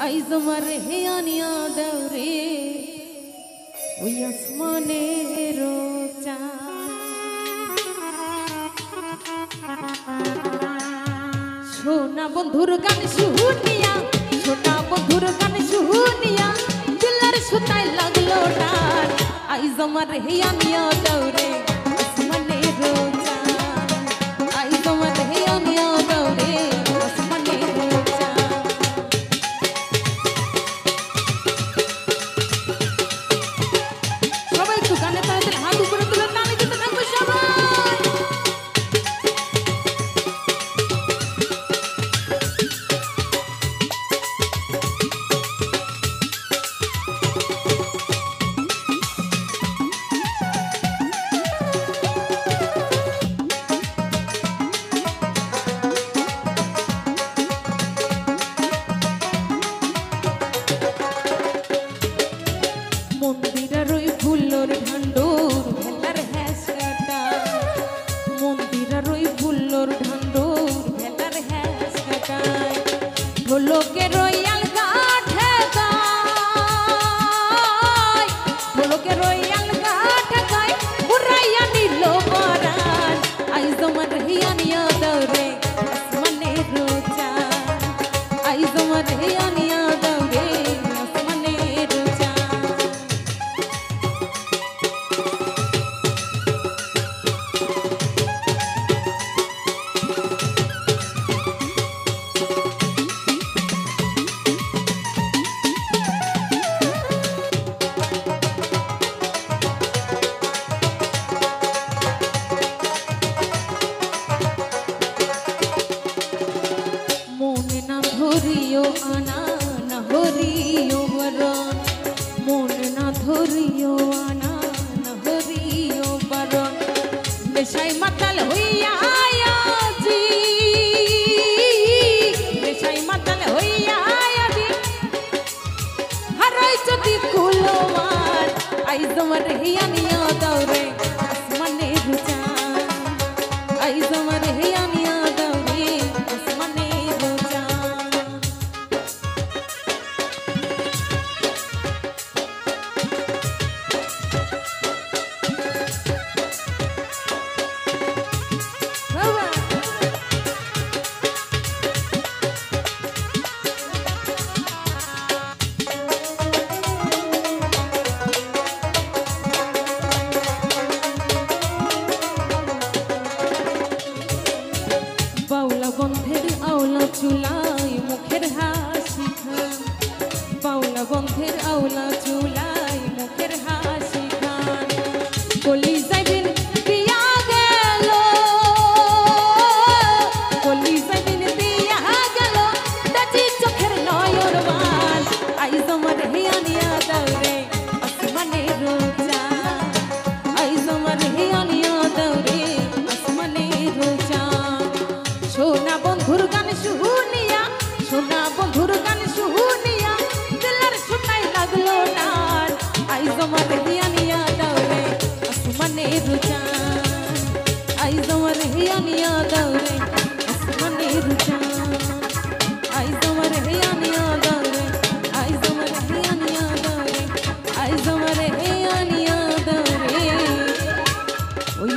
আইজ আমার হে আনিয়া দাও রে ওই আসমানের সোনা বন্ধুর গান শুনিয়া সোনা বন্ধুর গান শুনিয়া দিলের সুতায় লাগলো টান আইজ আমার হে আনিয়া দাও রে আসমানের আইজ আমার হে আনিয়া দাও রে মন্দিরের ওই ফুলের ঢান্ডুর ভেলার হ্যাসকাটা মন্দিরের ওই ফুলের ঢান্ডুর ভেলার হ্যাসকাটা ঢোলকের ওই আলগা ঠেকায় ঢোলকের ওই আলগা ঠেকায় উড়াইয়া নিল পরাণ আইজ আমার হিয়ানিয়া দাও রে আসমানের চাঁদ আইজ আমার হিয়ানিয়া দাও রে আসমানের চাঁদ ধরিও আনা না হরিও বরণ মন না ধরিও আনা না হরিও বরণ নেশাই মাতাল হইয়া আয়াজি নেশাই মাতাল হইয়া আয়াজি হারাই যদি কুলমান আইজ আমার হিয়ানিয়া দাও রে আসমানের চাঁদ আইজ আমার হিয়ানিয়া দাও রে আসমানের বাউলা গন্ধের আওলা চুলাই মুখের হাসি খান বাউলা গন্ধের আওলা চুলাই মুখের হাসি খান কলি যাইদিন দিয়া গেল কলি যাইদিন দিয়া গেল দাজি চোখের নয়ন মান আইজ আমার হিয়ানিয়া দাও রে আসমানের চাঁদ আইজ আমার হিয়ানিয়া দাও রে আসমানের চাঁদ সোনা বন্ধুর গান শুনিয়া সোনা বন্ধুর গান শুনিয়া দিলের সুতায় লাগলো টান আইজ আমার হিয়ানিয়া দাও রে আসমানের চাঁদ আইজ আমার হিয়ানিয়া দাও রে আসমানের চাঁদ আইজ আমার হিয়ানিয়া দাও রে আইজ আমার হিয়ানিয়া দাও রে আইজ আমার হিয়ানিয়া দাও রে ওই